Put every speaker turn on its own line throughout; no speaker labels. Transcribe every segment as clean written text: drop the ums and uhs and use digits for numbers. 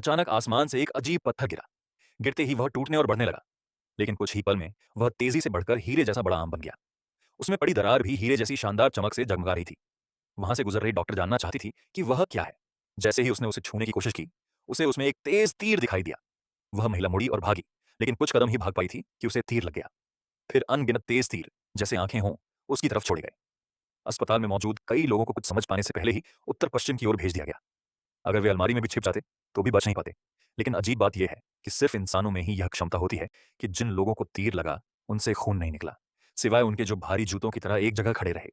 अचानक आसमान से एक अजीब पत्थर गिरा। गिरते ही वह टूटने और बढ़ने लगा, लेकिन कुछ ही पल में वह तेजी से बढ़कर हीरे जैसा बड़ा आम बन गया। उसमें पड़ी दरार भी हीरे जैसी शानदार चमक से जगमगा रही थी। वहां से गुजर रही डॉक्टर जानना चाहती थी कि वह क्या है। जैसे ही उसने उसे छूने की कोशिश की, उसे उसमें एक तेज तीर दिखाई दिया। वह महिला मुड़ी और भागी, लेकिन कुछ कदम ही भाग पाई थी कि उसे तीर लग गया। फिर अनगिनत तेज तीर, जैसे आंखें हों, उसकी तरफ छोड़े गए। अस्पताल में मौजूद कई लोगों को कुछ समझ पाने से पहले ही उत्तर पश्चिम की ओर भेज दिया गया। अगर वे अलमारी में भी छिप जाते तो भी बच नहीं पाते। लेकिन अजीब बात यह है कि सिर्फ इंसानों में ही यह क्षमता होती है कि जिन लोगों को तीर लगा, उनसे खून नहीं निकला, सिवाय उनके जो भारी जूतों की तरह एक जगह खड़े रहे।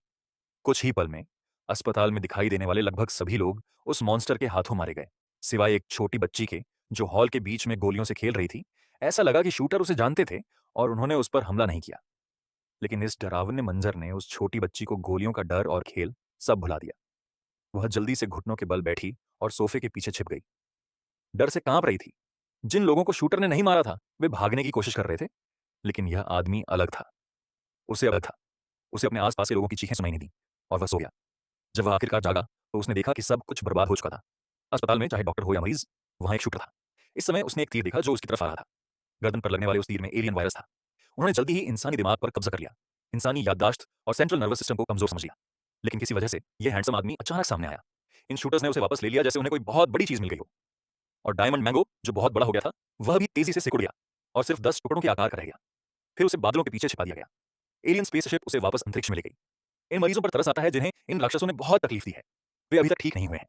कुछ ही पल में अस्पताल में दिखाई देने वाले लगभग सभी लोग उस मॉन्स्टर के हाथों मारे गए, सिवाय एक छोटी बच्ची के, जो हॉल के बीच में गोलियों से खेल रही थी। ऐसा लगा कि शूटर उसे जानते थे और उन्होंने उस पर हमला नहीं किया। लेकिन इस डरावने मंजर ने उस छोटी बच्ची को गोलियों का डर और खेल सब भुला दिया। वह जल्दी से घुटनों के बल बैठी और सोफे के पीछे छिप गई। डर से कांप रही थी। जिन लोगों को शूटर ने नहीं मारा था, वे भागने की कोशिश कर रहे थे, लेकिन यह आदमी अलग था। उसे अलग था। उसे अपने आसपास के लोगों की चीखें सुनाई नहीं दी और वह सो गया। जब वह आखिरकार जागा, तो उसने देखा कि सब कुछ बर्बाद हो चुका था। अस्पताल में चाहे डॉक्टर हो या मरीज, वहां एक शूटर था। इस समय उसने एक तीर देखा जो उसकी तरफ आ रहा था। गर्दन पर लगने वाले उस तीर में एलियन वायरस था। उन्होंने जल्दी ही इंसानी दिमाग पर कब्जा कर लिया, इंसानी याददाश्त और सेंट्रल नर्वस सिस्टम को कमजोर समझ लिया। लेकिन किसी वजह से यह हैंडसम आदमी अचानक सामने आया। इन शूटर्स ने उसे वापस ले लिया जैसे उन्हें कोई बहुत बड़ी चीज मिल गई हो। और डायमंड मैंगो, जो बहुत बड़ा हो गया था, वह भी तेजी से सिकुड़ गया और सिर्फ 10 टुकड़ों के आकार का रह गया। फिर उसे बादलों के पीछे छिपा दिया गया। एलियन स्पेसशिप उसे वापस अंतरिक्ष में ले गई। इन मरीजों पर तरस आता है जिन्हें इन राक्षसों ने बहुत तकलीफ दी है। वे अभी तक ठीक नहीं हुए हैं।